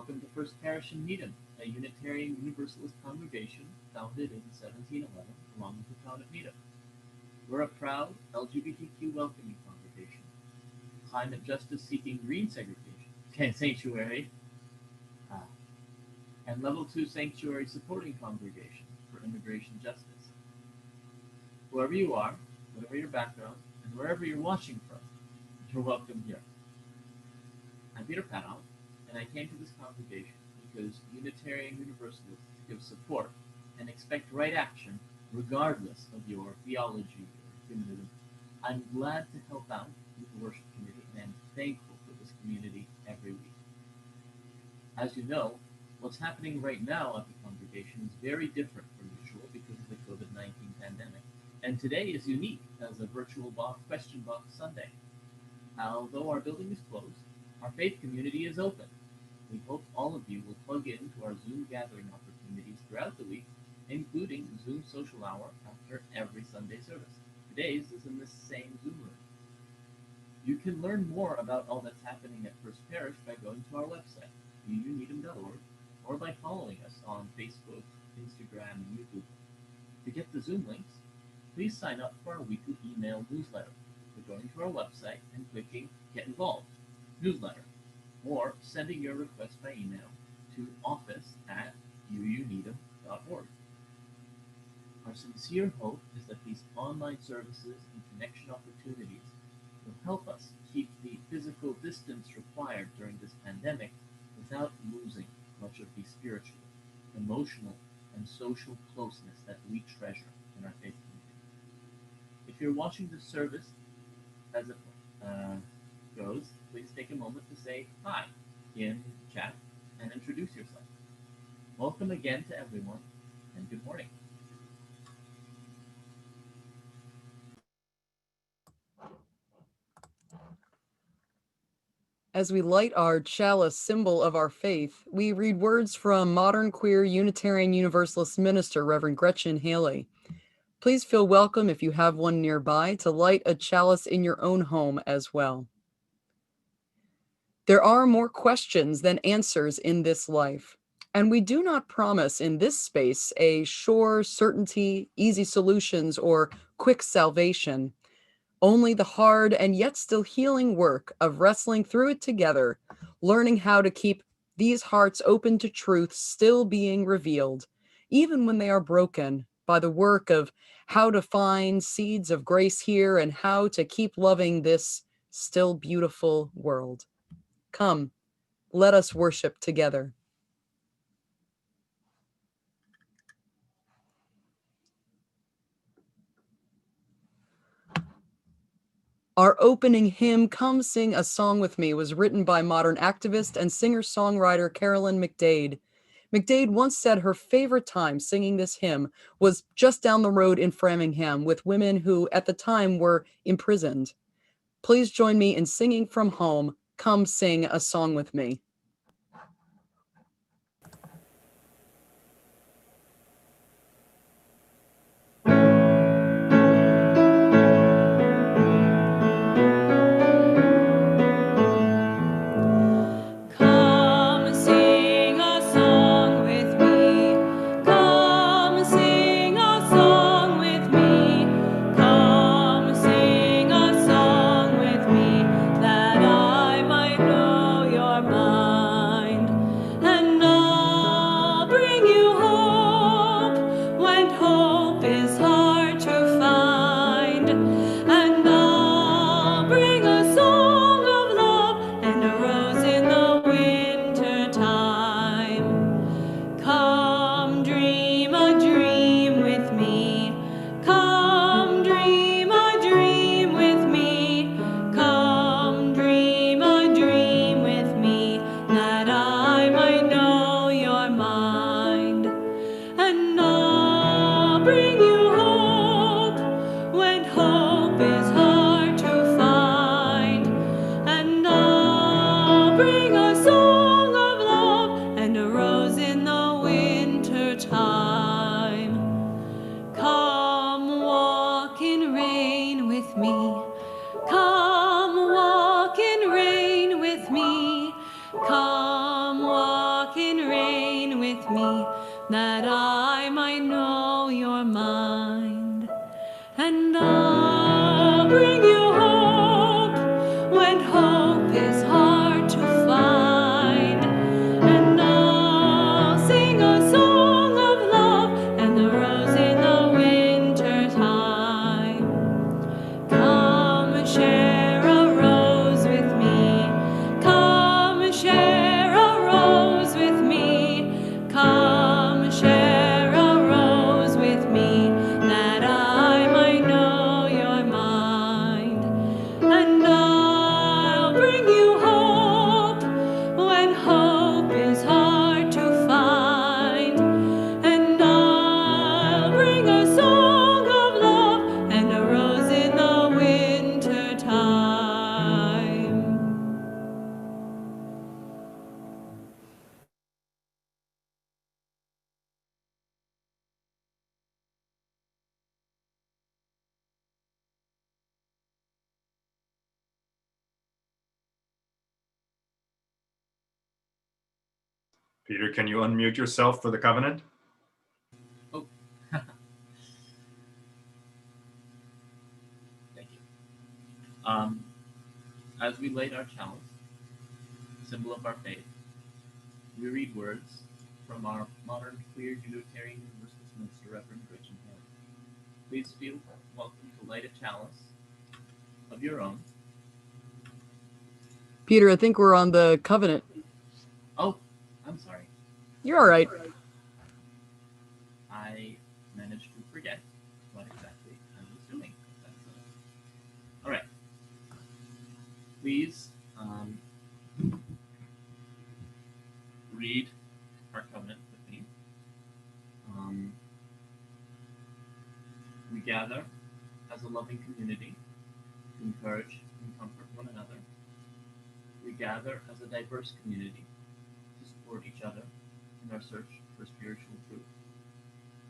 Welcome to First Parish in Needham, a Unitarian Universalist congregation founded in 1711 along with the town of Needham. We're a proud LGBTQ welcoming congregation, climate justice seeking green segregation sanctuary, uh, and level 2 sanctuary supporting congregation for immigration justice. Whoever you are, whatever your background, and wherever you're watching from, you're welcome here. I'm Peter Panow, and I came to this congregation because Unitarian Universalists give support and expect right action regardless of your theology or humanism. I'm glad to help out with the worship committee, and I'm thankful for this community every week. As you know, what's happening right now at the congregation is very different from usual because of the COVID-19 pandemic. And today is unique as a virtual question box Sunday. Although our building is closed, our faith community is open. We hope all of you will plug in to our Zoom gathering opportunities throughout the week, including Zoom social hour after every Sunday service. Today's is in the same Zoom room. You can learn more about all that's happening at First Parish by going to our website, uuneedham.org, or by following us on Facebook, Instagram, and YouTube. To get the Zoom links, please sign up for our weekly email newsletter by going to our website and clicking Get Involved, Newsletter, or sending your request by email to office@uuneedham.org. Our sincere hope is that these online services and connection opportunities will help us keep the physical distance required during this pandemic without losing much of the spiritual, emotional, and social closeness that we treasure in our faith community. If you're watching this service as it goes, please take a moment to say hi in chat and introduce yourself. Welcome again to everyone, and good morning. As we light our chalice, symbol of our faith, we read words from modern queer Unitarian Universalist minister Reverend Gretchen Haley. Please feel welcome, if you have one nearby, to light a chalice in your own home as well. There are more questions than answers in this life, and we do not promise in this space a sure certainty, easy solutions, or quick salvation. Only the hard and yet still healing work of wrestling through it together, learning how to keep these hearts open to truth still being revealed, even when they are broken, by the work of how to find seeds of grace here and how to keep loving this still beautiful world. Come, let us worship together. Our opening hymn, Come Sing a Song With Me, was written by modern activist and singer-songwriter Carolyn McDade. McDade once said her favorite time singing this hymn was just down the road in Framingham with women who at the time were imprisoned. Please join me in singing from home, Come Sing a Song With Me. Come walk that I might know your mind. And I'll bring you hope when hope is hard to find. And I'll sing a song of love and the rose in the winter time. Come and share a rose with me. Come and share a rose with me. Come and share a rose with me, that I might know your mind. And I'll bring you hope when hope is hard to find. And I'll bring a song of love and a rose in the winter time. Peter, can you unmute yourself for the covenant? Oh. Thank you. As we light our chalice, symbol of our faith, we read words from our modern queer Unitarian Universalist minister, Reverend Gretchen Hale. Please feel welcome to light a chalice of your own. Peter, I think we're on the covenant. Oh, I'm sorry. You're all right. I managed to forget what exactly I was doing. All right. Please read our covenant with me. We gather as a loving community to encourage and comfort one another. We gather as a diverse community to support each other in our search for spiritual truth.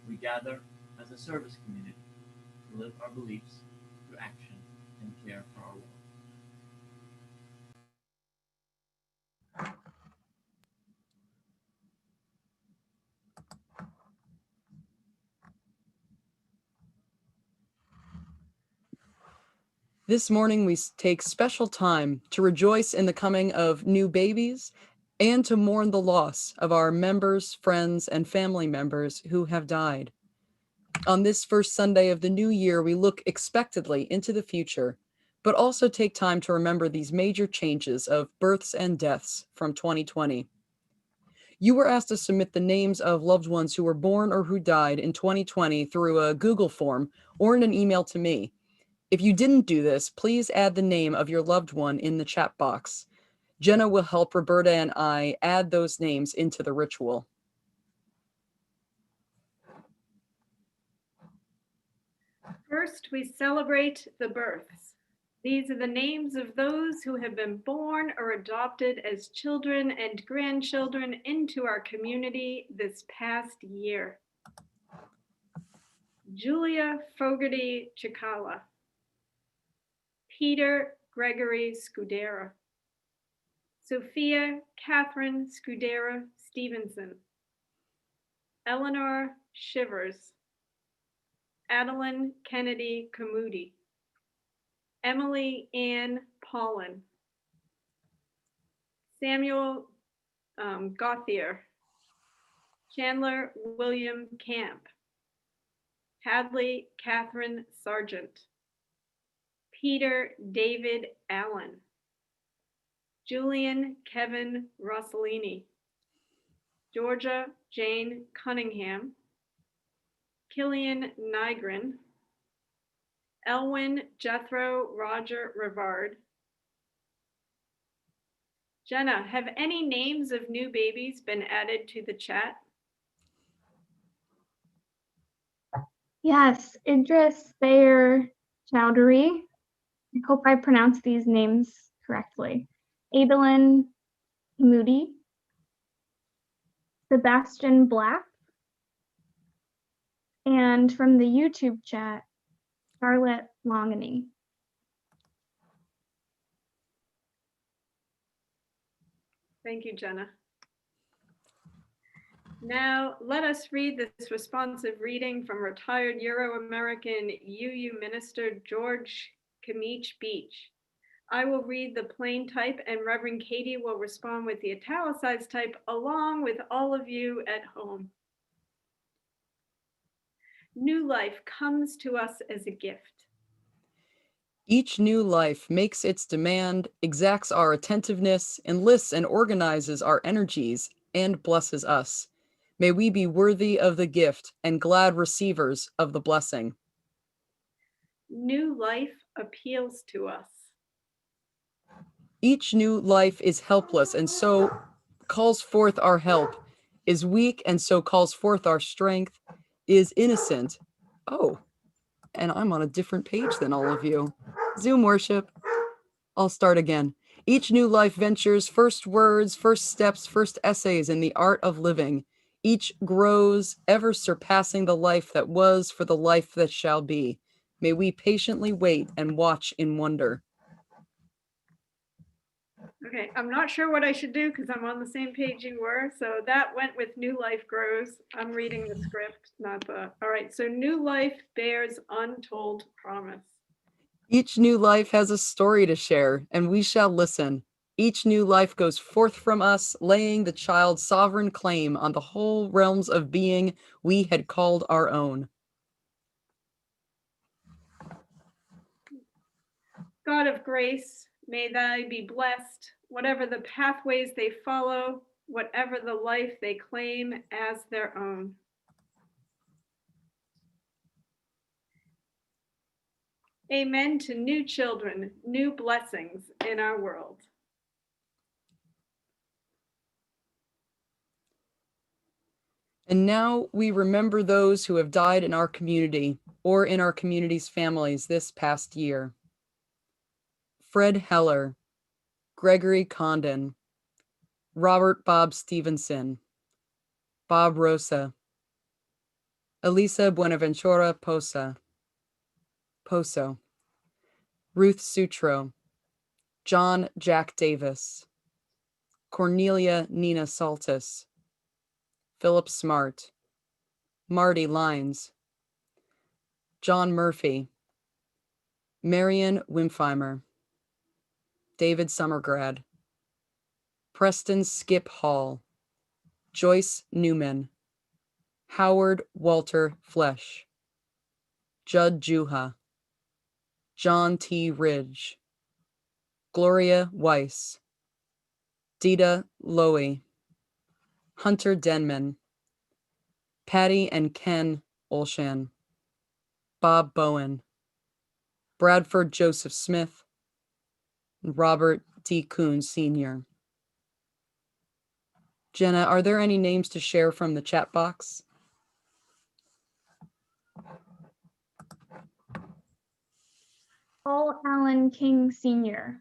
We gather as a service community to live our beliefs through action and care for our world. This morning, we take special time to rejoice in the coming of new babies and to mourn the loss of our members, friends, and family members who have died. On this first Sunday of the new year, we look expectantly into the future, but also take time to remember these major changes of births and deaths from 2020. You were asked to submit the names of loved ones who were born or who died in 2020 through a Google form or in an email to me. If you didn't do this, please add the name of your loved one in the chat box. Jenna will help Roberta and I add those names into the ritual. First, we celebrate the births. These are the names of those who have been born or adopted as children and grandchildren into our community this past year. Julia Fogarty Chikala, Peter Gregory Scudera, Sophia Catherine Scudera Stevenson, Eleanor Shivers, Adeline Kennedy Kamudi, Emily Ann Paulin, Samuel Gauthier, Chandler William Camp, Hadley Catherine Sargent, Peter David Allen, Julian Kevin Rossellini, Georgia Jane Cunningham, Killian Nygren, Elwin Jethro Roger Rivard. Jenna, have any names of new babies been added to the chat? Yes, Idris Thayer Chowdhury. I hope I pronounced these names correctly. Adeline Moody, Sebastian Black, and from the YouTube chat, Charlotte Longany. Thank you, Jenna. Now, let us read this responsive reading from retired Euro-American UU Minister George Kamich Beach. I will read the plain type and Reverend Katie will respond with the italicized type along with all of you at home. New life comes to us as a gift. Each new life makes its demand, exacts our attentiveness, enlists and organizes our energies, and blesses us. May we be worthy of the gift and glad receivers of the blessing. New life appeals to us. Each new life is helpless and so calls forth our help, is weak and so calls forth our strength, is innocent. Oh, and I'm on a different page than all of you. Zoom worship. I'll start again. Each new life ventures first words, first steps, first essays in the art of living. Each grows, ever surpassing the life that was for the life that shall be. May we patiently wait and watch in wonder. Okay, I'm not sure what I should do because I'm on the same page you were. So that went with New Life Grows. I'm reading the script, not the. All right, so New Life bears untold promise. Each new life has a story to share, and we shall listen. Each new life goes forth from us, laying the child's sovereign claim on the whole realms of being we had called our own. God of grace, may thy be blessed, whatever the pathways they follow, whatever the life they claim as their own. Amen to new children, new blessings in our world. And now we remember those who have died in our community or in our community's families this past year. Fred Heller, Gregory Condon, Robert Bob Stevenson, Bob Rosa, Elisa Buenaventura Poso, Ruth Sutro, John Jack Davis, Cornelia Nina Saltis, Philip Smart, Marty Lines, John Murphy, Marion Wimpheimer, David Summergrad, Preston Skip Hall, Joyce Newman, Howard Walter Flesh, Judd Juha, John T. Ridge, Gloria Weiss, Dita Lowy, Hunter Denman, Patty and Ken Olshan, Bob Bowen, Bradford Joseph Smith, and Robert D. Kuhn Sr. Jenna, are there any names to share from the chat box? Paul Allen King Sr.,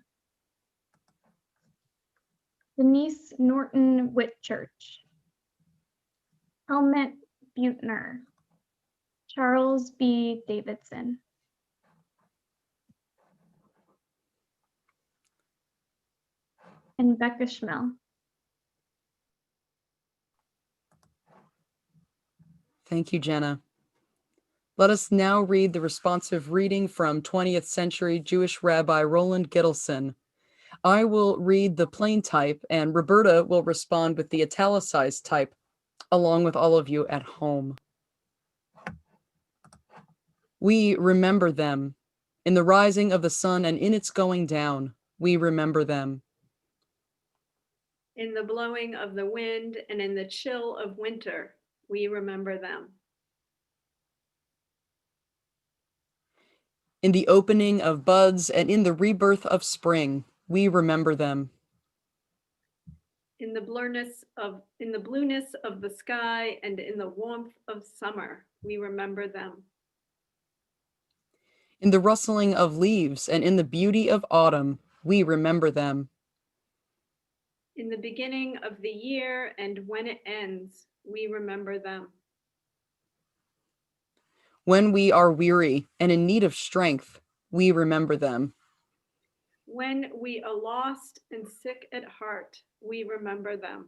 Denise Norton Whitchurch, Helmut Butner, Charles B. Davidson. And Becca Schmel. Thank you, Jenna. Let us now read the responsive reading from 20th century Jewish Rabbi Roland Gittleson. I will read the plain type and Roberta will respond with the italicized type, along with all of you at home. We remember them. In the rising of the sun and in its going down, we remember them. In the blowing of the wind and in the chill of winter, we remember them. In the opening of buds and in the rebirth of spring, we remember them. In the blueness of the sky and in the warmth of summer, we remember them. In the rustling of leaves and in the beauty of autumn, we remember them. In the beginning of the year and when it ends, we remember them. When we are weary and in need of strength, we remember them. When we are lost and sick at heart, we remember them.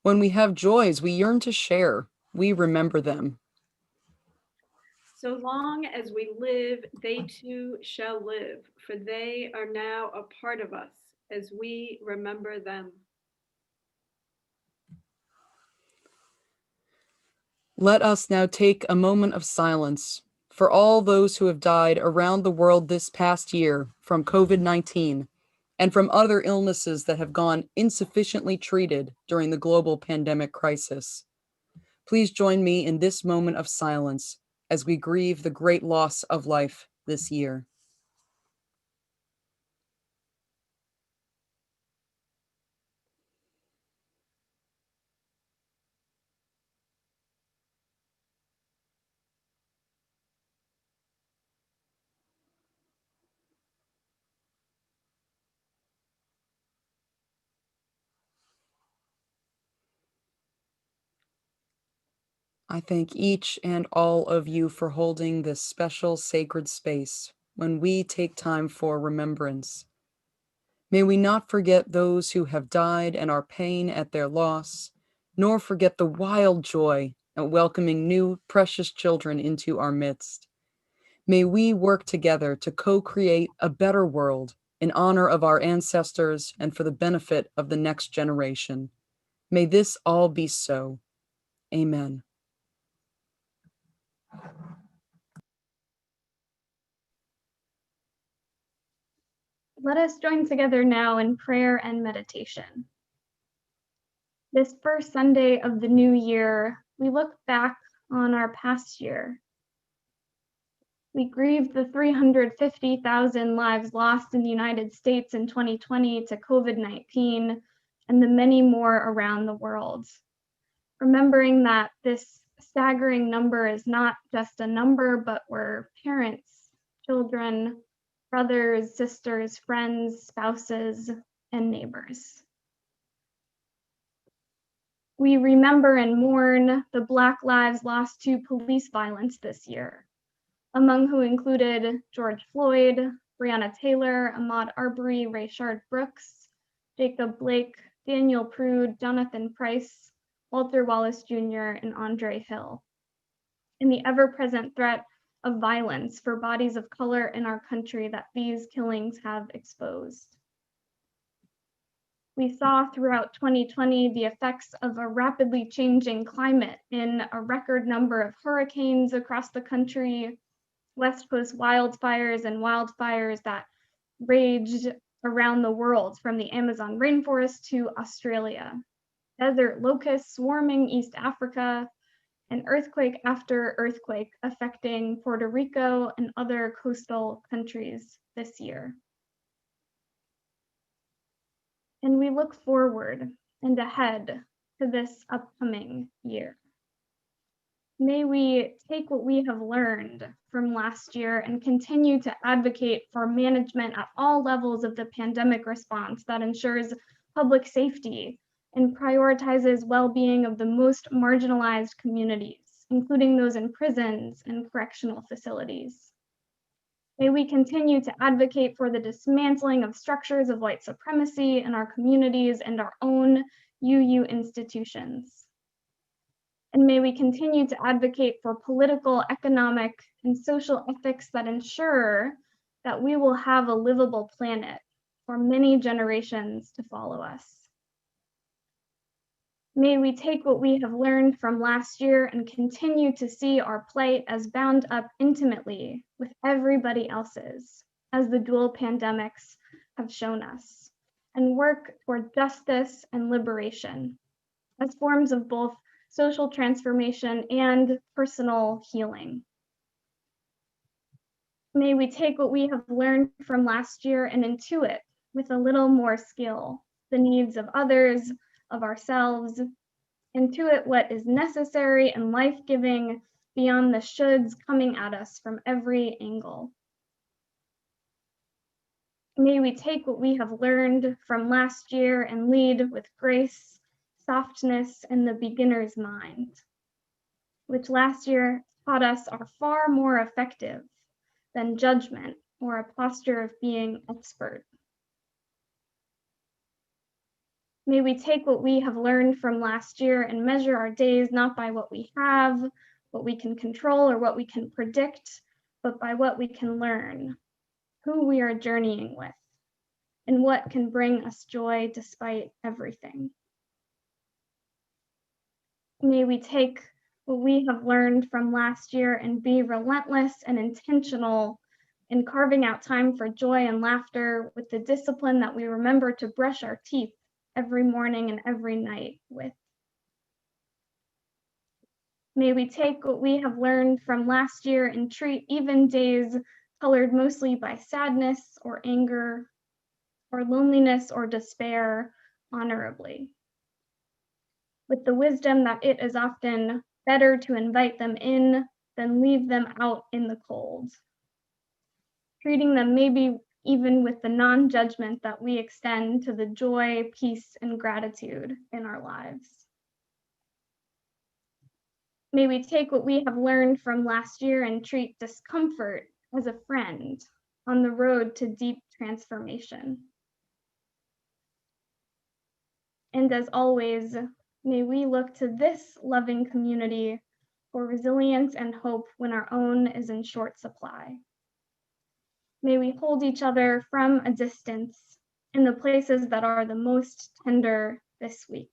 When we have joys we yearn to share, we remember them. So long as we live, they too shall live, for they are now a part of us as we remember them. Let us now take a moment of silence for all those who have died around the world this past year from COVID-19 and from other illnesses that have gone insufficiently treated during the global pandemic crisis. Please join me in this moment of silence as we grieve the great loss of life this year. I thank each and all of you for holding this special sacred space when we take time for remembrance. May we not forget those who have died and our pain at their loss, nor forget the wild joy at welcoming new precious children into our midst. May we work together to co-create a better world in honor of our ancestors and for the benefit of the next generation. May this all be so. Amen. Let us join together now in prayer and meditation. This first Sunday of the new year, we look back on our past year. We grieve the 350,000 lives lost in the United States in 2020 to COVID-19 and the many more around the world. Remembering that this staggering number is not just a number, but we're parents, children, brothers, sisters, friends, spouses, and neighbors. We remember and mourn the Black lives lost to police violence this year, among who included George Floyd, Breonna Taylor, Ahmaud Arbery, Rayshard Brooks, Jacob Blake, Daniel Prude, Jonathan Price, Walter Wallace Jr., and Andre Hill, and the ever-present threat of violence for bodies of color in our country that these killings have exposed. We saw throughout 2020 the effects of a rapidly changing climate in a record number of hurricanes across the country, West Coast wildfires and wildfires that raged around the world from the Amazon rainforest to Australia, desert locusts swarming East Africa, and earthquake after earthquake affecting Puerto Rico and other coastal countries this year. And we look forward and ahead to this upcoming year. May we take what we have learned from last year and continue to advocate for management at all levels of the pandemic response that ensures public safety and prioritizes well-being of the most marginalized communities, including those in prisons and correctional facilities. May we continue to advocate for the dismantling of structures of white supremacy in our communities and our own UU institutions. And may we continue to advocate for political, economic, and social ethics that ensure that we will have a livable planet for many generations to follow us. May we take what we have learned from last year and continue to see our plight as bound up intimately with everybody else's, as the dual pandemics have shown us, and work toward justice and liberation as forms of both social transformation and personal healing. May we take what we have learned from last year and intuit with a little more skill the needs of others, of ourselves, intuit what is necessary and life-giving beyond the shoulds coming at us from every angle. May we take what we have learned from last year and lead with grace, softness, and the beginner's mind, which last year taught us are far more effective than judgment or a posture of being expert. May we take what we have learned from last year and measure our days not by what we have, what we can control, or what we can predict, but by what we can learn, who we are journeying with, and what can bring us joy despite everything. May we take what we have learned from last year and be relentless and intentional in carving out time for joy and laughter with the discipline that we remember to brush our teeth every morning and every night with. May we take what we have learned from last year and treat even days colored mostly by sadness or anger or loneliness or despair honorably, with the wisdom that it is often better to invite them in than leave them out in the cold, treating them maybe even with the non-judgment that we extend to the joy, peace, and gratitude in our lives. May we take what we have learned from last year and treat discomfort as a friend on the road to deep transformation. And as always, may we look to this loving community for resilience and hope when our own is in short supply. May we hold each other from a distance in the places that are the most tender this week.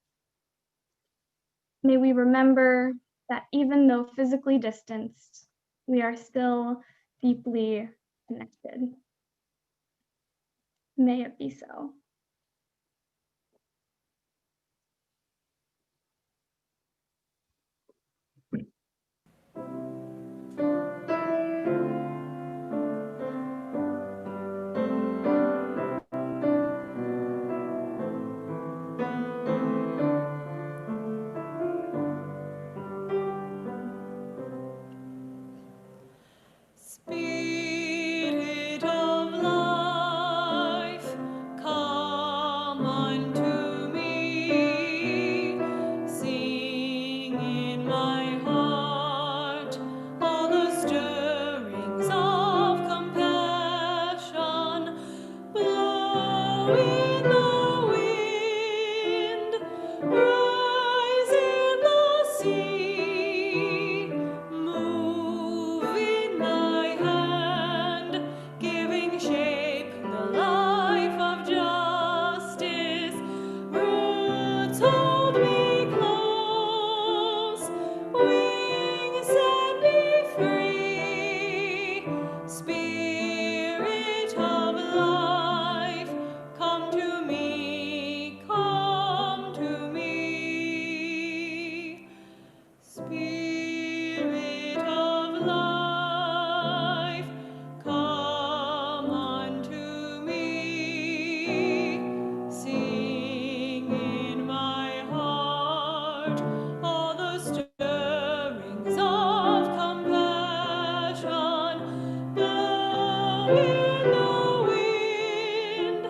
May we remember that even though physically distanced, we are still deeply connected. May it be so. Spirit of life, come unto me. Sing in my heart all the stirrings of compassion. Blow in the wind, rise in the sea, move in thy hand, giving shape the life of justice. Roots hold me close, wings set me free. Spirit of life, come to me, come to me. Spirit of life, come unto me. Sing in my heart all the stirrings of compassion. Blow in the wind,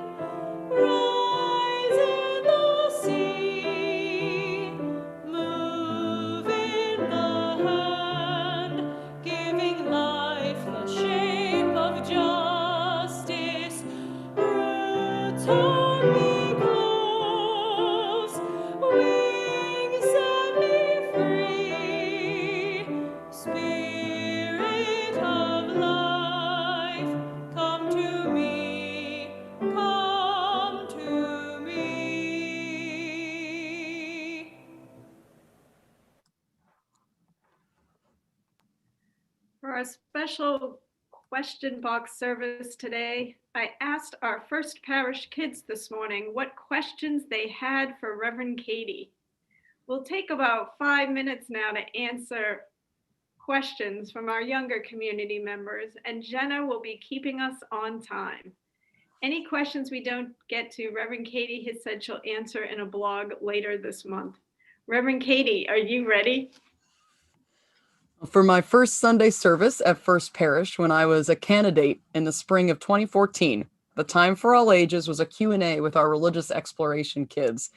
rise in the sea, move in the hand, giving life the shape of justice. Roots hold me close, wings set me free. Spirit of life, come to me, come to me. For our special question box service today, I asked our First Parish kids this morning what questions they had for Reverend Katie. We'll take about 5 minutes now to answer questions from our younger community members, and Jenna will be keeping us on time. Any questions we don't get to, Reverend Katie has said she'll answer in a blog later this month. Reverend Katie, are you ready? For my first Sunday service at First Parish when I was a candidate in the spring of 2014, the Time for All Ages was a Q&A with our religious exploration kids.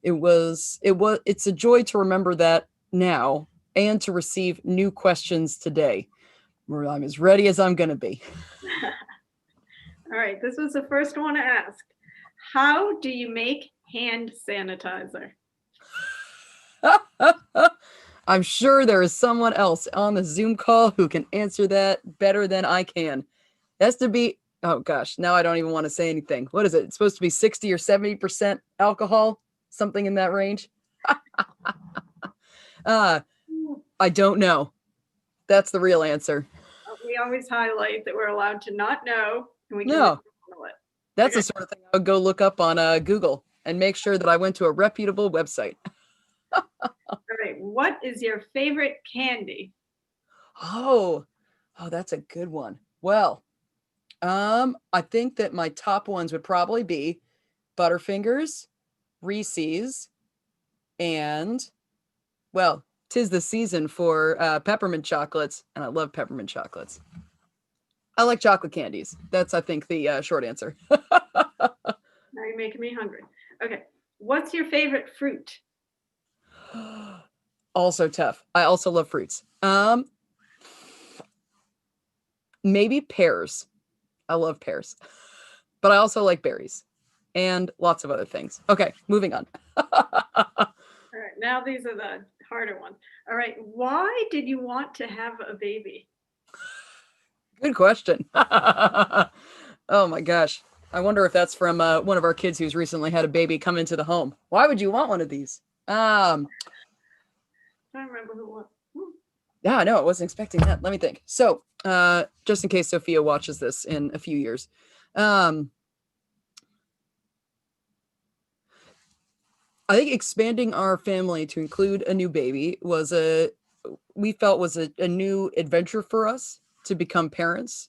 It's a joy to remember that now and to receive new questions today. I'm as ready as I'm going to be. All right, this was the first one asked. How do you make hand sanitizer. I'm sure there is someone else on the Zoom call who can answer that better than I can. It has to be, oh gosh, now I don't even want to say anything. What is it? It's supposed to be 60 or 70% alcohol, something in that range. I don't know. That's the real answer. We always highlight that we're allowed to not know, and we can No. handle it. That's the Okay. sort of thing I would go look up on Google and make sure that I went to a reputable website. All right. What is your favorite candy? Oh, that's a good one. Well, I think that my top ones would probably be Butterfingers, Reese's, and well, 'tis the season for peppermint chocolates, and I love peppermint chocolates. I like chocolate candies. That's, I think, the short answer. Now you're making me hungry. Okay. What's your favorite fruit? Also tough. I also love fruits. Maybe pears. I love pears, but I also like berries and lots of other things. Okay, moving on. All right. Now these are the harder ones. All right. Why did you want to have a baby? Good question. Oh my gosh. I wonder if that's from one of our kids who's recently had a baby come into the home. Why would you want one of these? I don't remember who it was. Yeah, no, I wasn't expecting that. Let me think. So, just in case Sophia watches this in a few years, I think expanding our family to include a new baby we felt was a new adventure for us to become parents.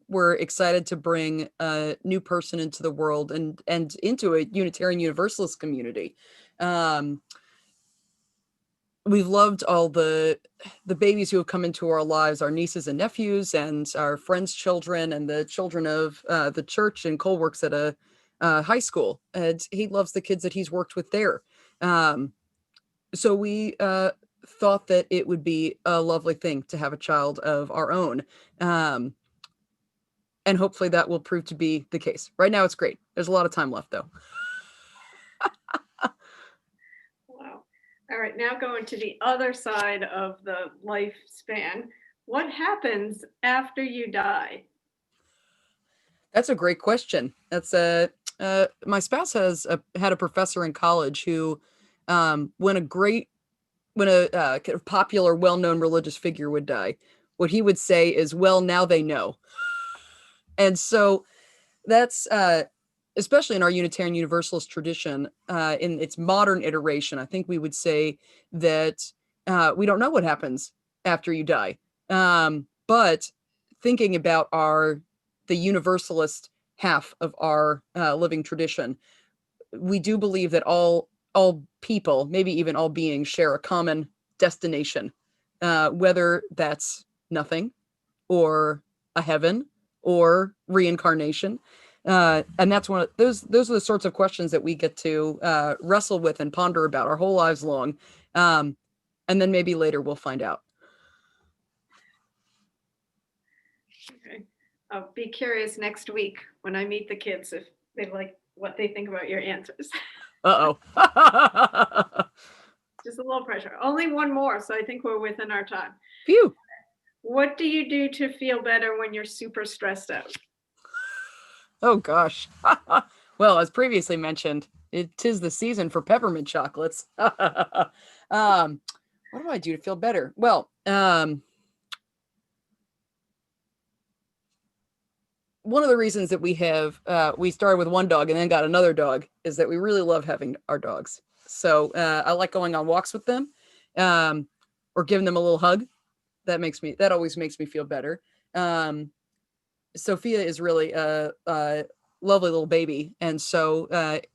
We're excited to bring a new person into the world and into a Unitarian Universalist community. We've loved all the babies who have come into our lives, our nieces and nephews, and our friends' children, and the children of the church. And Cole works at a high school, and he loves the kids that he's worked with there. So we thought that it would be a lovely thing to have a child of our own. And hopefully that will prove to be the case. Right now, it's great. There's a lot of time left, though. Wow. All right. Now going to the other side of the lifespan. What happens after you die? That's a great question. That's my spouse had a professor in college who, when a kind of popular, well-known religious figure would die, what he would say is, "Well, now they know." And so that's especially in our Unitarian Universalist tradition, in its modern iteration, I think we would say that we don't know what happens after you die. But thinking about the Universalist half of our living tradition, we do believe that all people, maybe even all beings, share a common destination, whether that's nothing, or a heaven, or reincarnation. And that's one of those are the sorts of questions that we get to wrestle with and ponder about our whole lives long. And then maybe later we'll find out. Okay. I'll be curious next week when I meet the kids if they like what they think about your answers. Uh-oh. Just a little pressure. Only one more, so I think we're within our time. Phew. What do you do to feel better when you're super stressed out? Oh gosh. Well, as previously mentioned, it is the season for peppermint chocolates. What do I do to feel better? Well, one of the reasons that we started with one dog and then got another dog is that we really love having our dogs. So I like going on walks with them, or giving them a little hug. That always makes me feel better. Sophia is really a lovely little baby, and so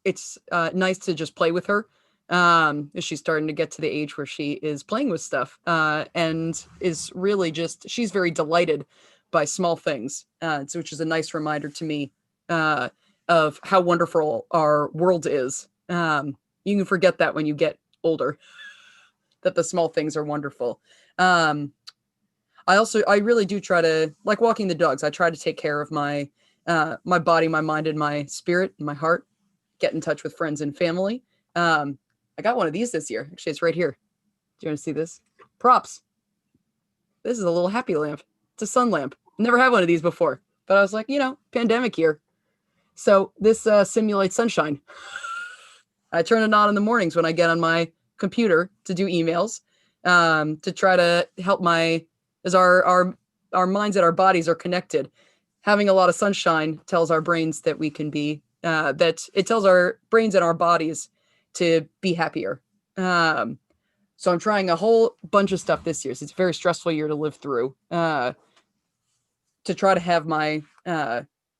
it's nice to just play with her. She's starting to get to the age where she is playing with stuff, and is really she's very delighted by small things, which is a nice reminder to me of how wonderful our world is. You can forget that when you get older, that the small things are wonderful. I really do try to, like walking the dogs, I try to take care of my body, my mind, and my spirit, and my heart. get in touch with friends and family. I got one of these this year. Actually, it's right here. Do you want to see this? Props. This is a little happy lamp. It's a sun lamp. Never had one of these before, but I was like, pandemic year. So this simulates sunshine. I turn it on in the mornings when I get on my computer to do emails, to try to help as our minds and our bodies are connected. Having a lot of sunshine tells our brains that we can be, that it tells our brains and our bodies to be happier. So I'm trying a whole bunch of stuff this year. So it's a very stressful year to live through, to try to have my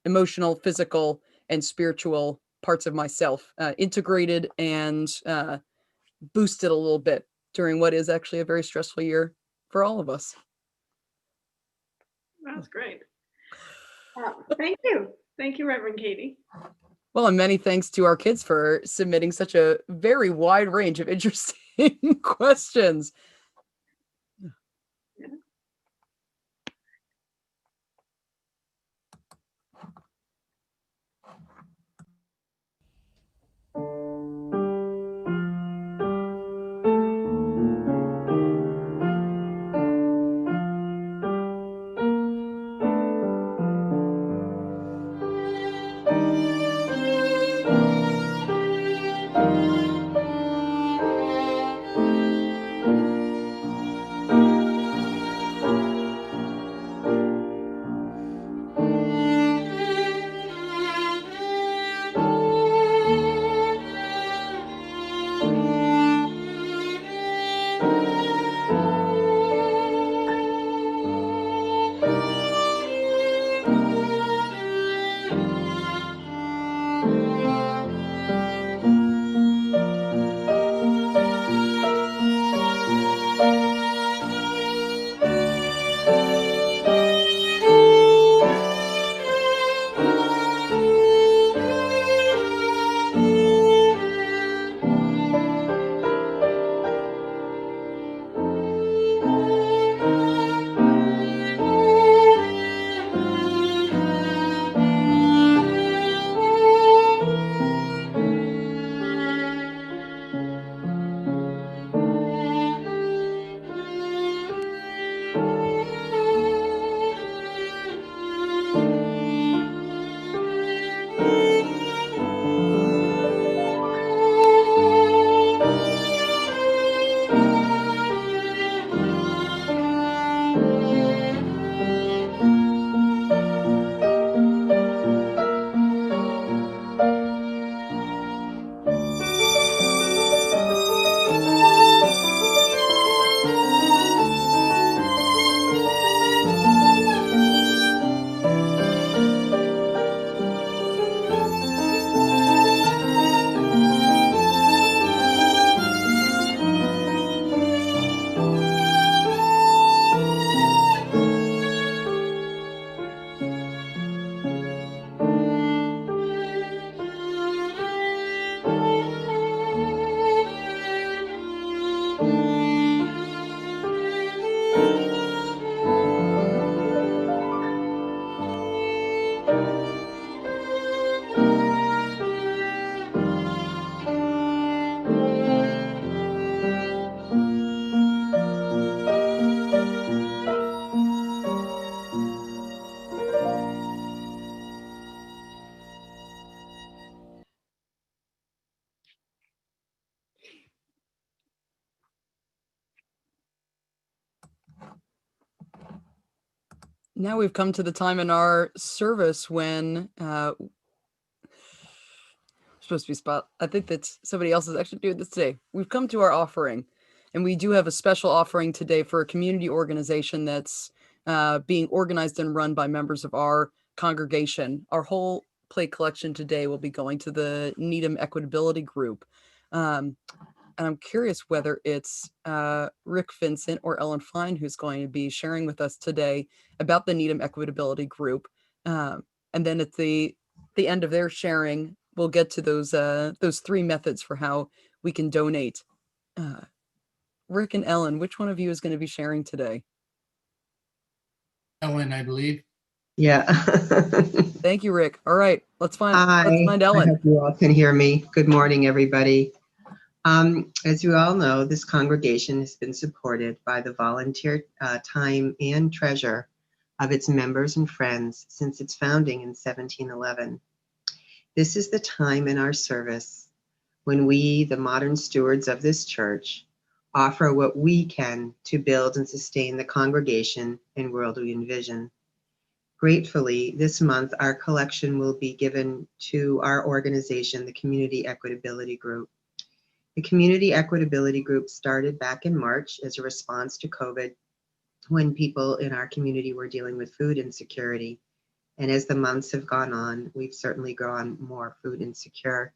emotional, physical, and spiritual parts of myself integrated and boosted a little bit during what is actually a very stressful year for all of us. That's great. Thank you. Thank you, Reverend Katie. Well, and many thanks to our kids for submitting such a very wide range of interesting questions. Yeah. Now we've come to the time in our service when supposed to be spot. I think that somebody else is actually doing this today. We've come to our offering, and we do have a special offering today for a community organization that's being organized and run by members of our congregation. Our whole plate collection today will be going to the Needham Equitability Group. And I'm curious whether it's Rick Vincent or Ellen Fine who's going to be sharing with us today about the Needham Equitability Group. And then at the end of their sharing, we'll get to those three methods for how we can donate. Rick and Ellen, which one of you is going to be sharing today? Ellen, I believe. Yeah. Thank you, Rick. All right, let's find I Ellen. hope you all can hear me. Good morning, everybody. As you all know, this congregation has been supported by the volunteer time and treasure of its members and friends since its founding in 1711. This is the time in our service when we, the modern stewards of this church, offer what we can to build and sustain the congregation and world we envision. Gratefully, this month, our collection will be given to our organization, the Community Equitability Group. The Community Equitability Group started back in March as a response to COVID, when people in our community were dealing with food insecurity. And as the months have gone on, we've certainly grown more food insecure.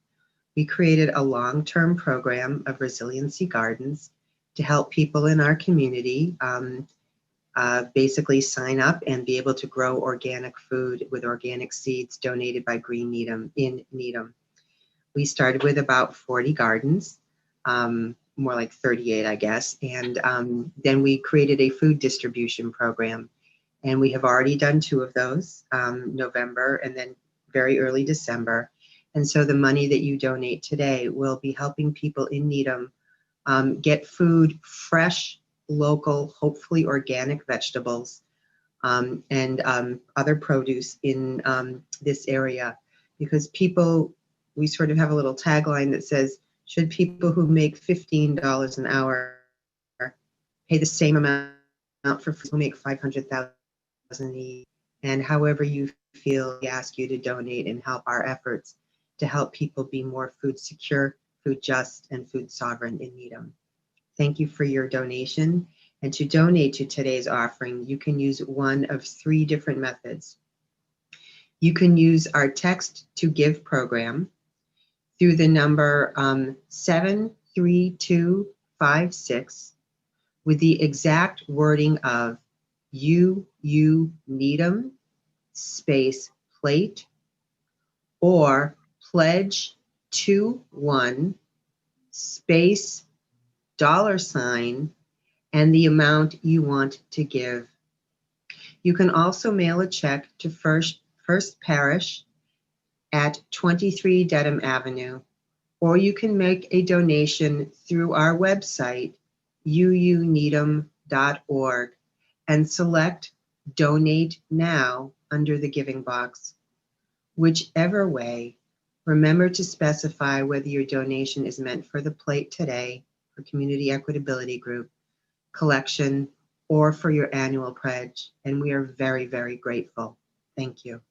We created a long-term program of resiliency gardens to help people in our community basically sign up and be able to grow organic food with organic seeds donated by Green Needham in Needham. We started with about 40 gardens, more like 38, I guess. And then we created a food distribution program. And we have already done 2 of those, November and then very early December. And so the money that you donate today will be helping people in Needham get food, fresh, local, hopefully organic vegetables and other produce in this area. Because people, we sort of have a little tagline that says, should people who make $15 an hour pay the same amount for people who make $500,000 a year? And however you feel, we ask you to donate and help our efforts to help people be more food secure, food just, and food sovereign in Needham. Thank you for your donation. And to donate to today's offering, you can use one of 3 different methods. You can use our text to give program through the number 73256 with the exact wording of UU Needham space plate or pledge 21 space $ and the amount you want to give. You can also mail a check to First Parish at 23 Dedham Avenue, or you can make a donation through our website, uuneedham.org, and select Donate Now under the giving box. Whichever way, remember to specify whether your donation is meant for the plate today, for Community Equitability Group, collection, or for your annual pledge. And we are very, very grateful. Thank you.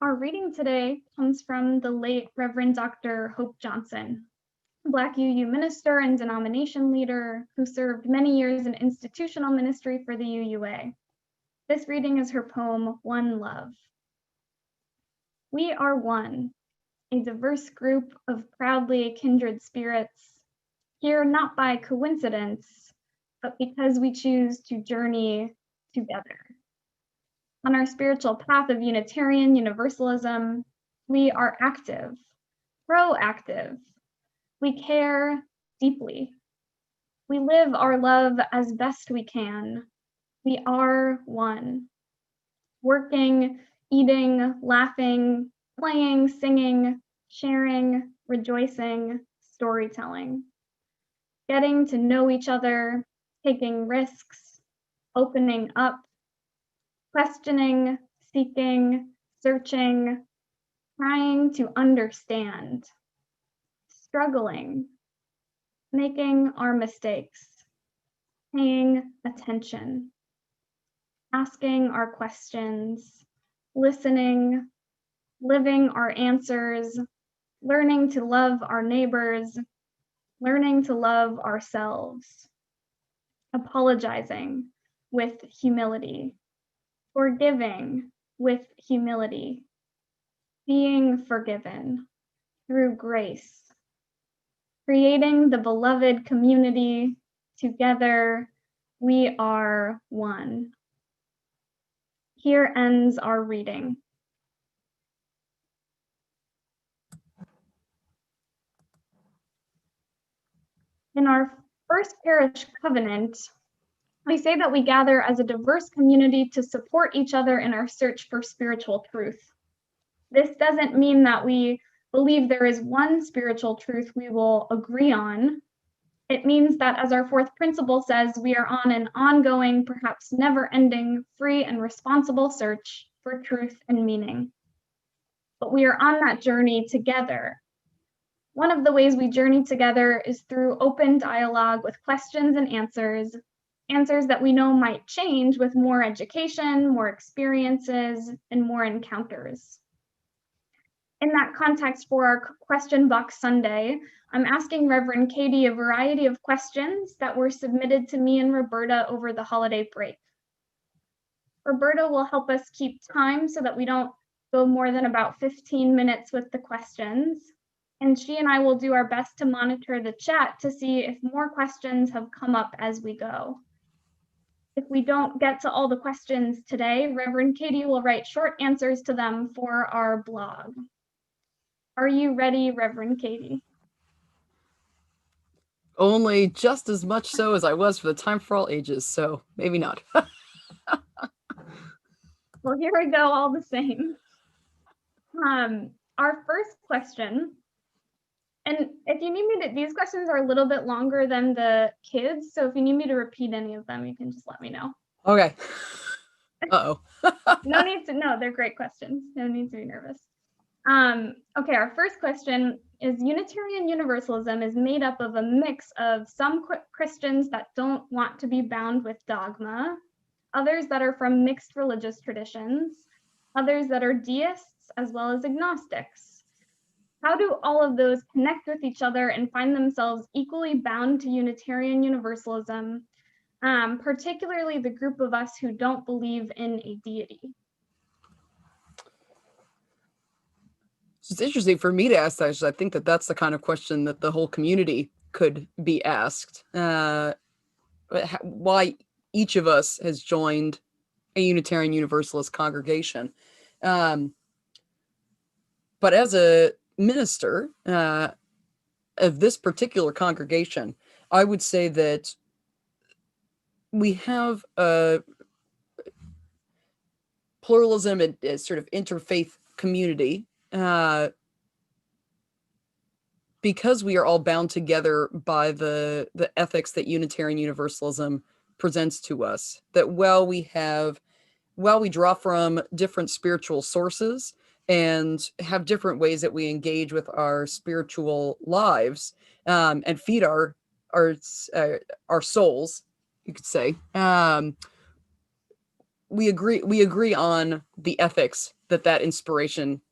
Our reading today comes from the late Reverend Dr. Hope Johnson, a Black UU minister and denomination leader who served many years in institutional ministry for the UUA. This reading is her poem, One Love. We are one, a diverse group of proudly kindred spirits, here not by coincidence, but because we choose to journey together. On our spiritual path of Unitarian Universalism, we are active, proactive, We care deeply. We live our love as best we can. We are one. Working, eating, laughing, playing, singing, sharing, rejoicing, storytelling. Getting to know each other, taking risks, opening up, questioning, seeking, searching, trying to understand, struggling, making our mistakes, paying attention, asking our questions, listening, living our answers, learning to love our neighbors, learning to love ourselves, apologizing with humility, forgiving with humility, being forgiven through grace, creating the beloved community. Together, we are one. Here ends our reading. In our first parish covenant, we say that we gather as a diverse community to support each other in our search for spiritual truth. This doesn't mean that we believe there is one spiritual truth we will agree on. It means that, as our fourth principle says, we are on an ongoing, perhaps never-ending, free and responsible search for truth and meaning. But we are on that journey together. One of the ways we journey together is through open dialogue with questions and answers that we know might change with more education, more experiences, and more encounters. In that context, for our Question Box Sunday, I'm asking Reverend Katie a variety of questions that were submitted to me and Roberta over the holiday break. Roberta will help us keep time so that we don't go more than about 15 minutes with the questions. And she and I will do our best to monitor the chat to see if more questions have come up as we go. If we don't get to all the questions today, Reverend Katie will write short answers to them for our blog. Are you ready, Reverend Katie? Only just as much so as I was for the Time for All Ages, so maybe not. Well, here we go all the same. Our first question, and if you need me to, these questions are a little bit longer than the kids, so if you need me to repeat any of them, you can just let me know. Okay. Uh-oh. No, they're great questions. No need to be nervous. Okay, our first question is: Unitarian Universalism is made up of a mix of some Christians that don't want to be bound with dogma, others that are from mixed religious traditions, others that are deists, as well as agnostics. How do all of those connect with each other and find themselves equally bound to Unitarian Universalism, particularly the group of us who don't believe in a deity? It's interesting for me to ask that, because I think that that's the kind of question that the whole community could be asked. Why each of us has joined a Unitarian Universalist congregation. But as a minister of this particular congregation, I would say that we have a pluralism and sort of interfaith community because we are all bound together by the ethics that Unitarian Universalism presents to us, that while we draw from different spiritual sources and have different ways that we engage with our spiritual lives and feed our souls, you could say, we agree on the ethics that inspiration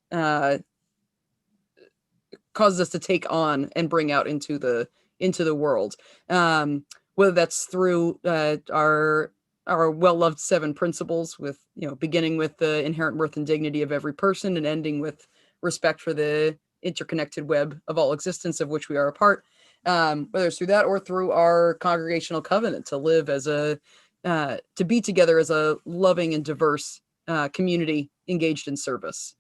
causes us to take on and bring out into the world, whether that's through our well-loved 7 principles, with beginning with the inherent worth and dignity of every person and ending with respect for the interconnected web of all existence of which we are a part, whether it's through that or through our congregational covenant to live as to be together as a loving and diverse community engaged in service.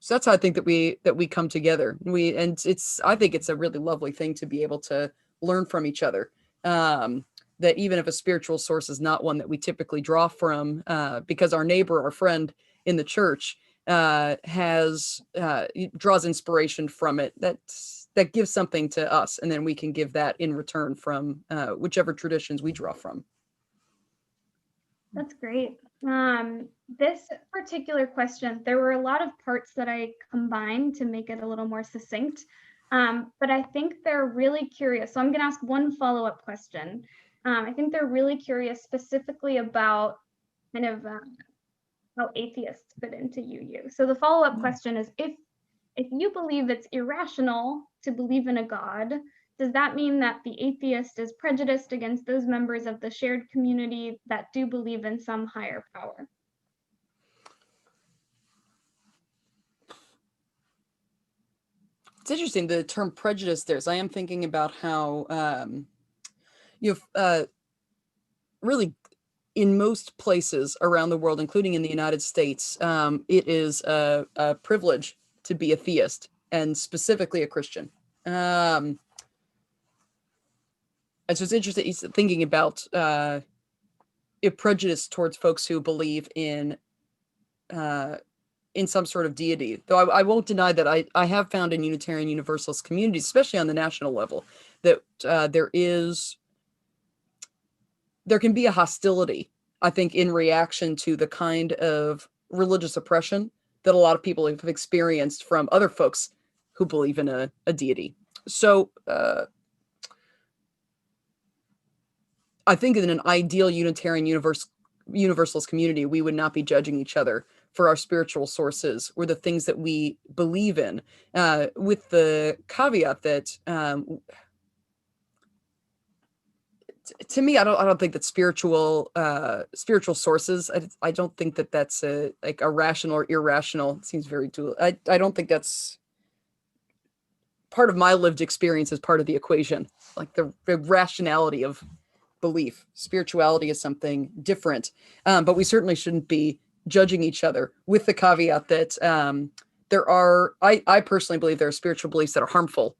So that's how I think that we come together. I think it's a really lovely thing to be able to learn from each other. That even if a spiritual source is not one that we typically draw from, because our neighbor, our friend in the church, draws inspiration from it, that gives something to us, and then we can give that in return from whichever traditions we draw from. That's great. This particular question, there were a lot of parts that I combined to make it a little more succinct, but I think they're really curious. So I'm going to ask one follow-up question. I think they're really curious specifically about kind of how atheists fit into UU. So the follow-up question is, if you believe it's irrational to believe in a God, does that mean that the atheist is prejudiced against those members of the shared community that do believe in some higher power? It's interesting, the term prejudice there. So I am thinking about how really in most places around the world, including in the United States, it is a privilege to be a theist, and specifically a Christian. And so it's interesting thinking about a prejudice towards folks who believe in some sort of deity. Though I won't deny that I have found in Unitarian Universalist communities, especially on the national level, that there can be a hostility, I think, in reaction to the kind of religious oppression that a lot of people have experienced from other folks who believe in a deity. So I think in an ideal Unitarian Universalist community, we would not be judging each other for our spiritual sources or the things that we believe in, with the caveat that to me, I don't think that spiritual sources. I don't think that that's a rational or irrational. It seems very dual. I don't think that's part of my lived experience as part of the equation. Like the rationality of belief, spirituality is something different, but we certainly shouldn't be judging each other. With the caveat that I personally believe there are spiritual beliefs that are harmful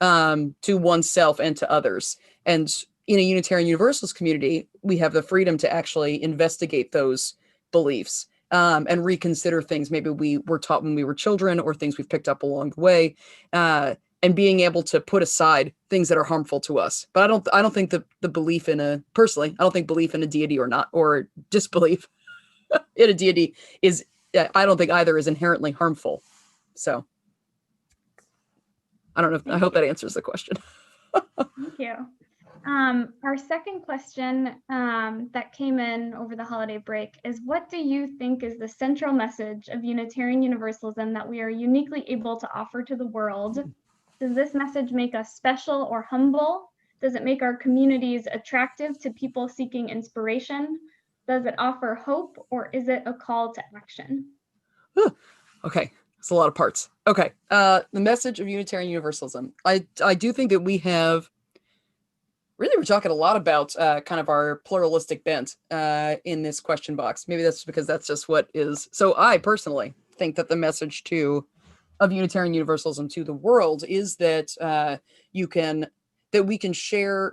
to oneself and to others, and in a Unitarian Universalist community, we have the freedom to actually investigate those beliefs and reconsider things maybe we were taught when we were children, or things we've picked up along the way, and being able to put aside things that are harmful to us. But I don't think that the belief in I don't think belief in a deity or disbelief in a deity is, I don't think either is inherently harmful. So I don't know. I hope that answers the question. Thank you. Our second question that came in over the holiday break is, what do you think is the central message of Unitarian Universalism that we are uniquely able to offer to the world? Does this message make us special or humble? Does it make our communities attractive to people seeking inspiration? Does it offer hope, or is it a call to action? Okay, it's a lot of parts. Okay, the message of Unitarian Universalism. I do think that we have, really, we're talking a lot about kind of our pluralistic bent in this question box. Maybe that's because that's just what is. So I personally think that the message of Unitarian Universalism to the world is that we can share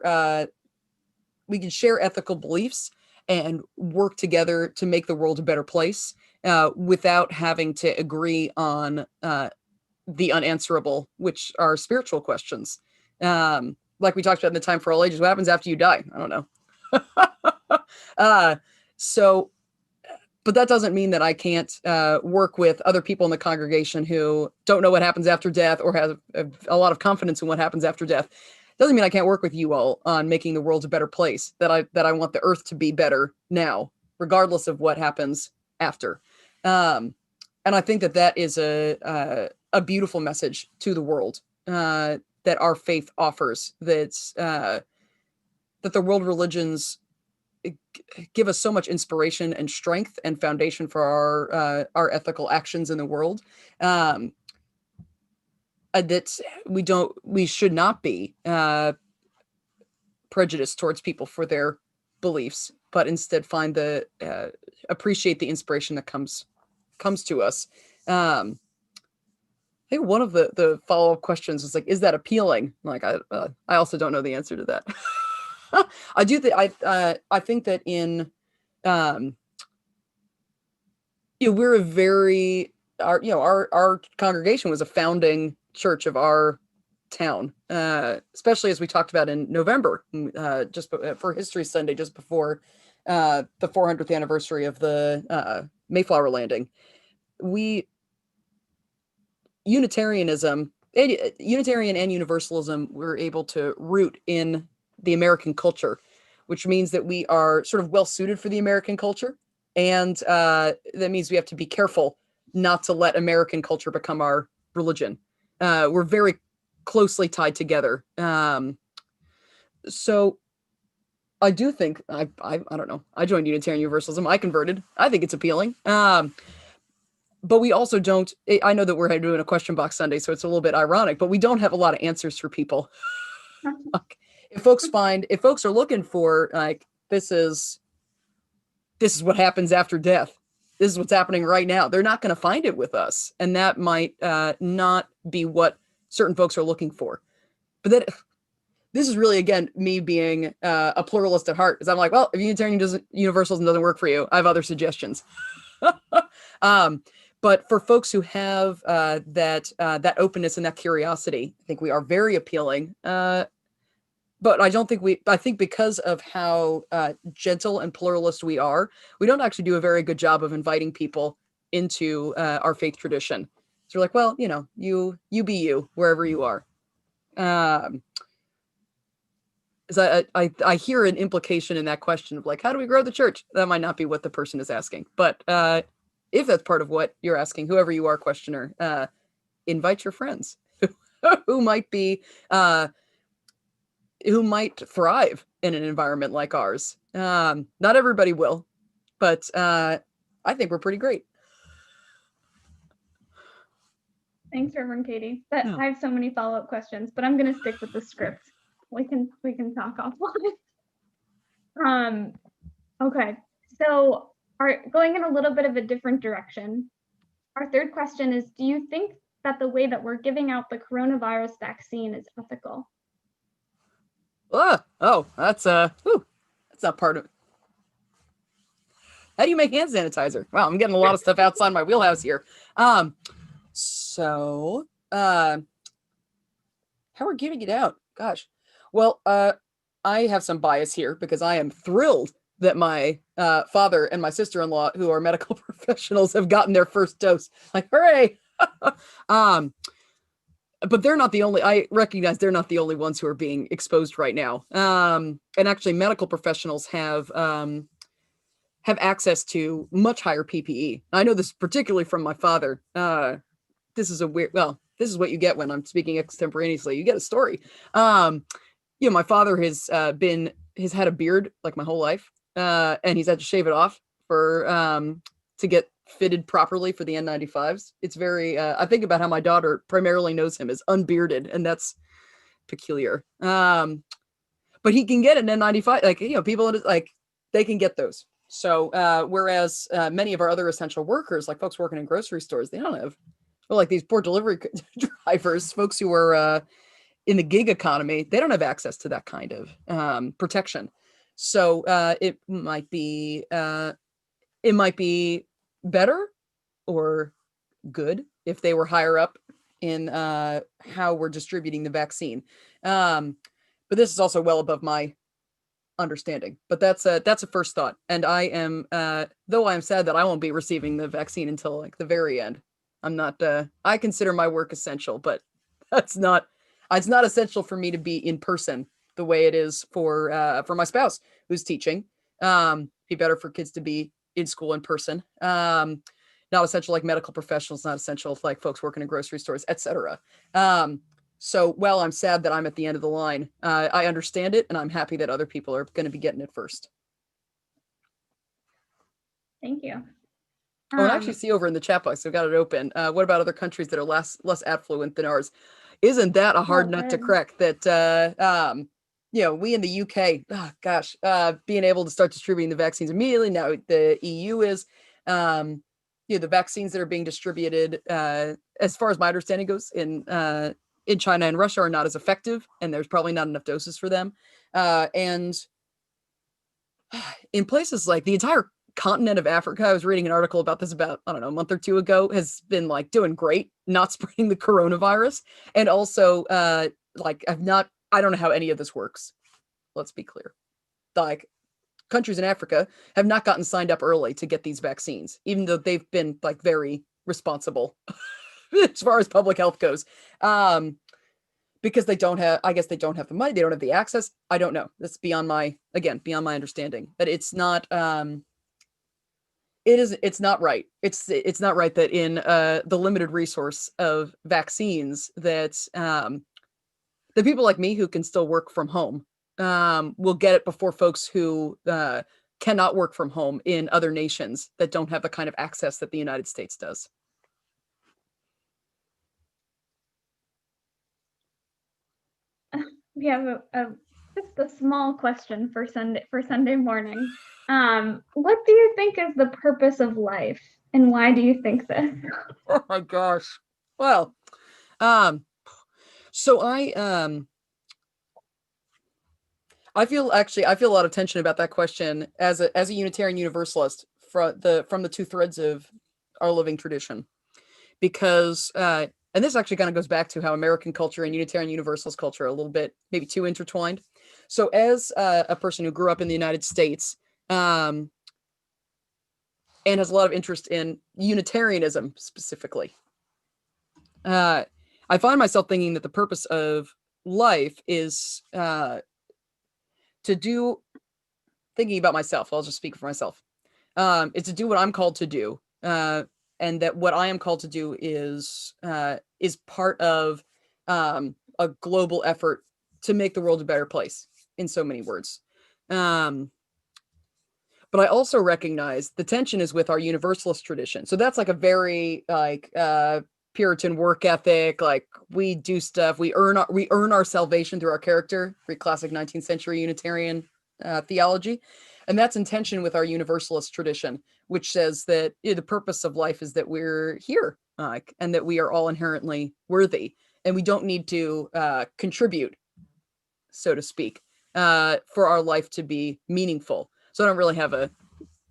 ethical beliefs and work together to make the world a better place without having to agree on the unanswerable, which are spiritual questions. Like we talked about in the Time for All Ages, what happens after you die? I don't know. But that doesn't mean that I can't work with other people in the congregation who don't know what happens after death, or have a lot of confidence in what happens after death. Doesn't mean I can't work with you all on making the world a better place, that I want the earth to be better now, regardless of what happens after. And I think that is a beautiful message to the world that our faith offers, that the world religions give us so much inspiration and strength and foundation for our ethical actions in the world. That we should not be prejudiced towards people for their beliefs, but instead appreciate the inspiration that comes to us. think one of the follow-up questions was like, is that appealing? Like, I also don't know the answer to that. I do think I think that in we're a very our congregation was a founding church of our town, especially as we talked about in November, for History Sunday, just before the 400th anniversary of the Mayflower landing. Unitarian and Universalism were able to root in the American culture, which means that we are sort of well suited for the American culture. And that means we have to be careful not to let American culture become our religion. We're very closely tied together. So I do think, I don't know, I joined Unitarian Universalism. I converted. I think it's appealing. But we also don't, I know that we're doing a question box Sunday, so it's a little bit ironic, but we don't have a lot of answers for people. If folks are looking for, like, this is what happens after death, this is what's happening right now, they're not going to find it with us. And that might not be what certain folks are looking for. But then this is really, again, me being a pluralist at heart, because I'm like, well, if Unitarian Universalism doesn't work for you, I have other suggestions. But for folks who have that openness and that curiosity, I think we are very appealing. But I think because of how gentle and pluralist we are, we don't actually do a very good job of inviting people into our faith tradition. So we're like, well, you be you wherever you are. I hear an implication in that question of like, how do we grow the church? That might not be what the person is asking, but if that's part of what you're asking, whoever you are, questioner, invite your friends who might thrive in an environment like ours. Not everybody will, but I think we're pretty great. Thanks, Reverend Katie. I Yeah. have so many follow-up questions, but I'm going to stick with the script. We can talk offline. Okay, so going in a little bit of a different direction. Our third question is, do you think that the way that we're giving out the coronavirus vaccine is ethical? That's not part of it. How do you make hand sanitizer? Wow, I'm getting a lot of stuff outside my wheelhouse here. So how we're giving it out? Gosh. Well, I have some bias here because I am thrilled that my father and my sister-in-law, who are medical professionals, have gotten their first dose. Like, hooray! But they're not the only. I recognize they're not the only ones who are being exposed right now. And actually, medical professionals have access to much higher PPE. I know this particularly from my father. This is what you get when I'm speaking extemporaneously. You get a story. My father has had a beard like my whole life, and he's had to shave it off to get fitted properly for the N95s. It's very, I think about how my daughter primarily knows him as unbearded, and that's peculiar. But he can get an N95, people they can get those. So whereas many of our other essential workers, like folks working in grocery stores, they don't have, like these poor delivery drivers, folks who are in the gig economy, they don't have access to that kind of protection. So it might be better or good if they were higher up in how we're distributing the vaccine. But this is also well above my understanding. But that's a first thought. And I am, though I am sad that I won't be receiving the vaccine until like the very end. I'm not. I consider my work essential, but it's not essential for me to be in person the way it is for my spouse who's teaching. Be better for kids to be in school in person. Not essential like medical professionals, not essential like folks working in grocery stores, etc. So while I'm sad that I'm at the end of the line, I understand it, and I'm happy that other people are going to be getting it first. Thank you. Oh, and I actually see over in the chat box, I've got it open. What about other countries that are less affluent than ours? Isn't that a hard nut to crack? That we in the UK, being able to start distributing the vaccines immediately now. The EU is, the vaccines that are being distributed, as far as my understanding goes, in China and Russia are not as effective, and there's probably not enough doses for them. And in places like the entire continent of Africa, I was reading an article about this about, I don't know, a month or two ago, has been like doing great, not spreading the coronavirus. And also, like, I don't know how any of this works. Let's be clear. Like, countries in Africa have not gotten signed up early to get these vaccines, even though they've been like very responsible as far as public health goes. Because they don't have, I guess they don't have the money, they don't have the access. I don't know. That's beyond my understanding. But it's not, it's not right. It's not right that in the limited resource of vaccines that the people like me who can still work from home will get it before folks who cannot work from home in other nations that don't have the kind of access that the United States does. We have just a small question for Sunday morning. What do you think is the purpose of life, and why do you think this? Oh my gosh. Well, so I feel a lot of tension about that question as a Unitarian Universalist from the two threads of our living tradition, because and this actually kind of goes back to how American culture and Unitarian Universalist culture are a little bit maybe too intertwined. So as a person who grew up in the United States and has a lot of interest in Unitarianism specifically, I find myself thinking that the purpose of life is thinking about myself. I'll just speak for myself. It's to do what I'm called to do. And that what I am called to do is part of a global effort to make the world a better place, in so many words. But I also recognize the tension is with our Universalist tradition. So that's like a very Puritan work ethic. Like, we do stuff, we earn our salvation through our character, very classic 19th century Unitarian theology. And that's in tension with our Universalist tradition, which says that the purpose of life is that we're here and that we are all inherently worthy, and we don't need to contribute, so to speak, for our life to be meaningful. So I don't really have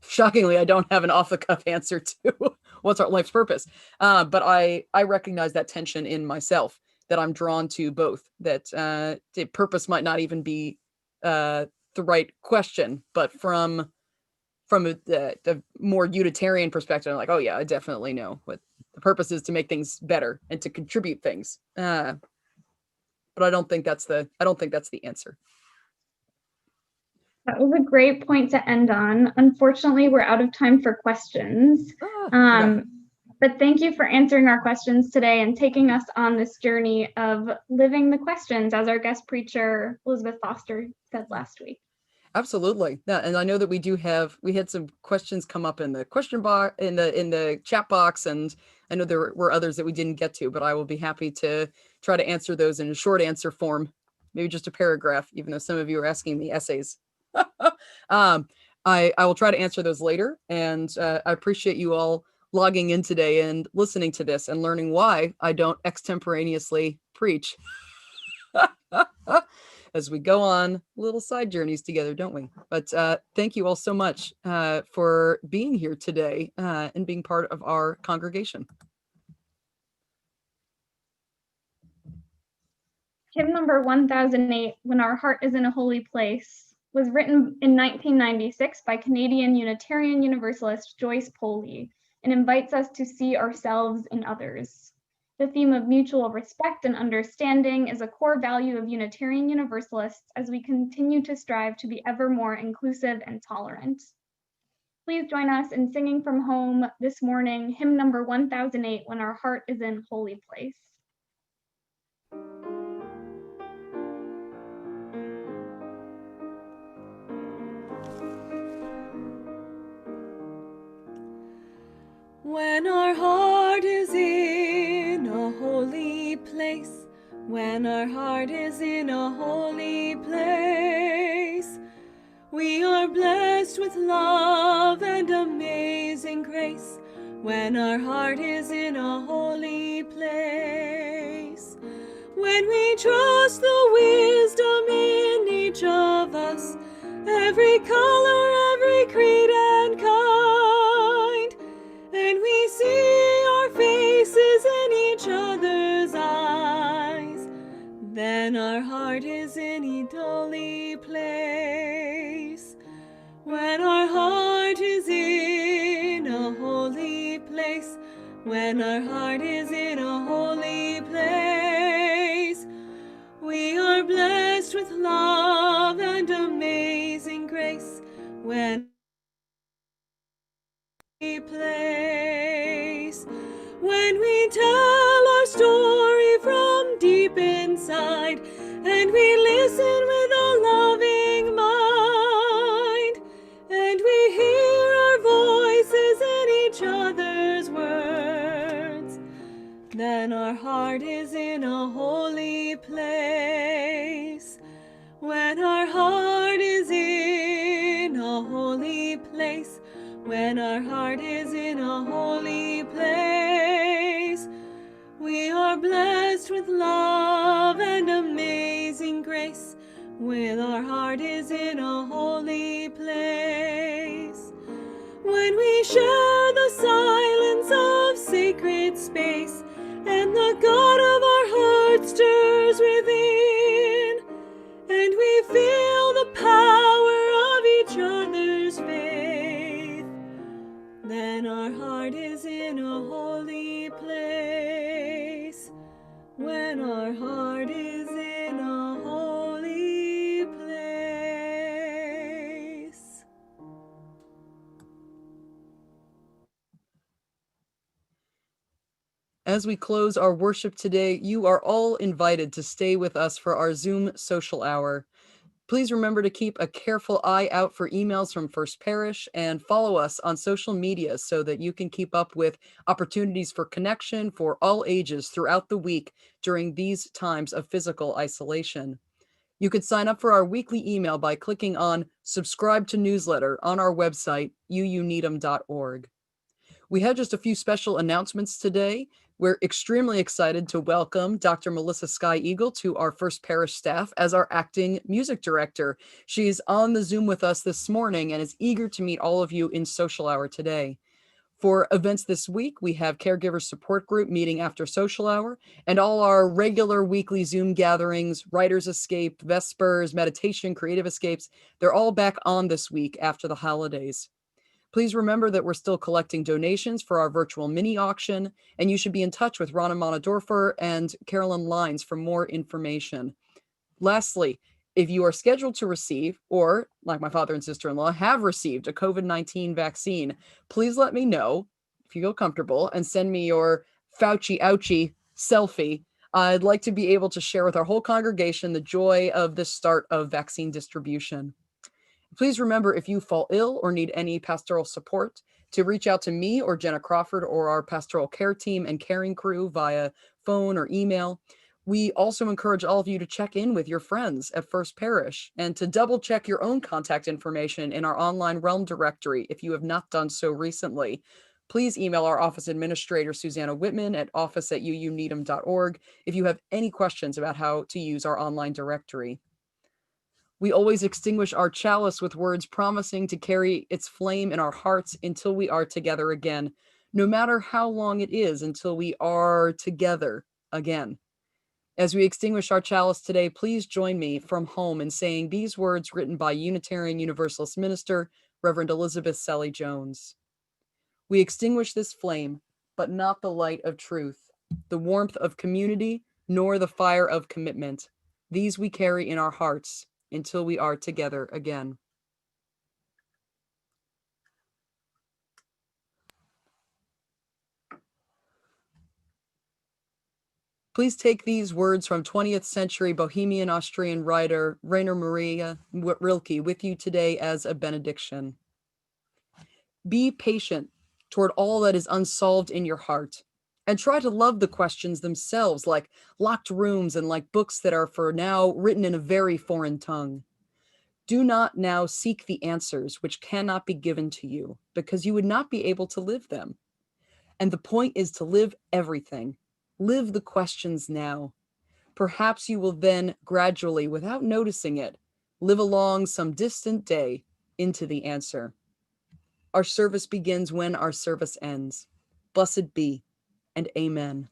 shockingly, I don't have an off-the-cuff answer to what's our life's purpose. But I recognize that tension in myself, that I'm drawn to both, that the purpose might not even be the right question, but from the more Unitarian perspective, I'm like, oh yeah, I definitely know what the purpose is, to make things better and to contribute things. But I don't think that's the answer. That was a great point to end on. Unfortunately, we're out of time for questions. Okay. But thank you for answering our questions today and taking us on this journey of living the questions, as our guest preacher, Elizabeth Foster, said last week. Absolutely. Yeah, and I know that we had some questions come up in the question box, in the chat box, and I know there were others that we didn't get to, but I will be happy to try to answer those in a short answer form, maybe just a paragraph, even though some of you are asking me essays. I will try to answer those later, and I appreciate you all logging in today and listening to this and learning why I don't extemporaneously preach. As we go on little side journeys together, don't we? But thank you all so much for being here today and being part of our congregation. Hymn number 1008, When Our Heart is in a Holy Place, was written in 1996 by Canadian Unitarian Universalist Joyce Poley, and invites us to see ourselves in others. The theme of mutual respect and understanding is a core value of Unitarian Universalists as we continue to strive to be ever more inclusive and tolerant. Please join us in singing from home this morning, hymn number 1008, When Our Heart is in Holy Place. When our heart is in a holy place, when our heart is in a holy place, we are blessed with love and amazing grace, when our heart is in a holy place, when we trust the wisdom in each of us, every color, every creed and kind, and we see our faces in each other's eyes, then our heart is in a holy place. When our heart is in a holy place, when our heart is in a holy place, we are blessed with love and amazing grace. When we place, when we tell our story from deep inside, and we listen with a loving mind, and we hear our voices in each other's words, then our heart is in a holy place. When our heart is in a holy place, when our heart is in a holy place, we are blessed with love and amazing grace. When our heart is in a holy place, when we share the silence of sacred space, and the God of our heart stirs within, and we feel the power of each other's faith, then our heart is in a holy place. When our heart is in a holy place. As we close our worship today, you are all invited to stay with us for our Zoom social hour. Please remember to keep a careful eye out for emails from First Parish and follow us on social media so that you can keep up with opportunities for connection for all ages throughout the week during these times of physical isolation. You could sign up for our weekly email by clicking on subscribe to newsletter on our website, uuneedham.org. We have just a few special announcements today. We're extremely excited to welcome Dr. Melissa Sky Eagle to our First Parish staff as our acting music director. She's on the Zoom with us this morning and is eager to meet all of you in social hour today. For events this week, we have Caregiver Support Group meeting after social hour, and all our regular weekly Zoom gatherings, Writers Escape, Vespers, Meditation, Creative Escapes, they're all back on this week after the holidays. Please remember that we're still collecting donations for our virtual mini auction, and you should be in touch with Rana Monadorfer and Carolyn Lines for more information. Lastly, if you are scheduled to receive, or like my father and sister-in-law, have received a COVID-19 vaccine, please let me know if you feel comfortable and send me your Fauci ouchie selfie. I'd like to be able to share with our whole congregation the joy of the start of vaccine distribution. Please remember, if you fall ill or need any pastoral support, to reach out to me or Jenna Crawford or our pastoral care team and caring crew via phone or email. We also encourage all of you to check in with your friends at First Parish and to double check your own contact information in our online Realm directory if you have not done so recently. Please email our office administrator, Susanna Whitman, at office@uuneedham.org if you have any questions about how to use our online directory. We always extinguish our chalice with words promising to carry its flame in our hearts until we are together again, no matter how long it is until we are together again. As we extinguish our chalice today, please join me from home in saying these words written by Unitarian Universalist minister, Reverend Elizabeth Selly Jones. We extinguish this flame, but not the light of truth, the warmth of community, nor the fire of commitment. These we carry in our hearts until we are together again. Please take these words from 20th century Bohemian Austrian writer Rainer Maria Rilke with you today as a benediction. Be patient toward all that is unsolved in your heart, and try to love the questions themselves, like locked rooms and like books that are for now written in a very foreign tongue. Do not now seek the answers which cannot be given to you, because you would not be able to live them. And the point is to live everything. Live the questions now. Perhaps you will then gradually, without noticing it, live along some distant day into the answer. Our service begins when our service ends. Blessed be, and amen.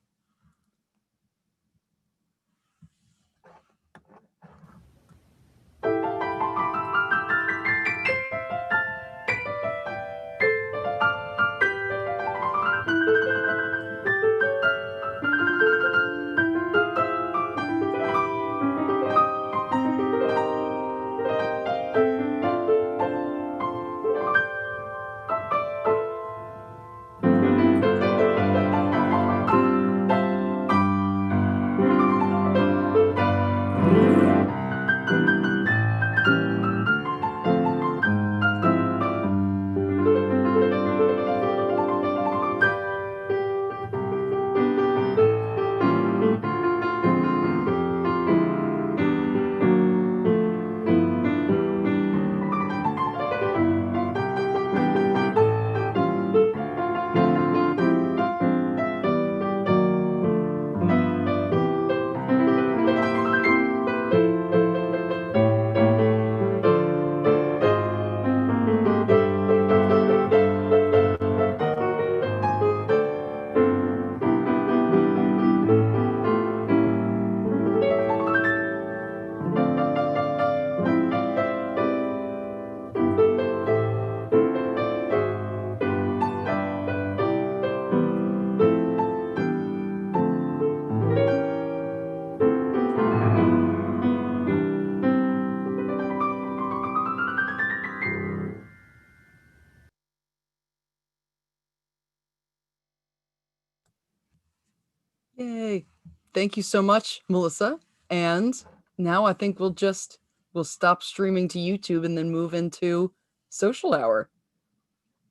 Yay. Thank you so much, Melissa. And now I think we'll stop streaming to YouTube and then move into social hour.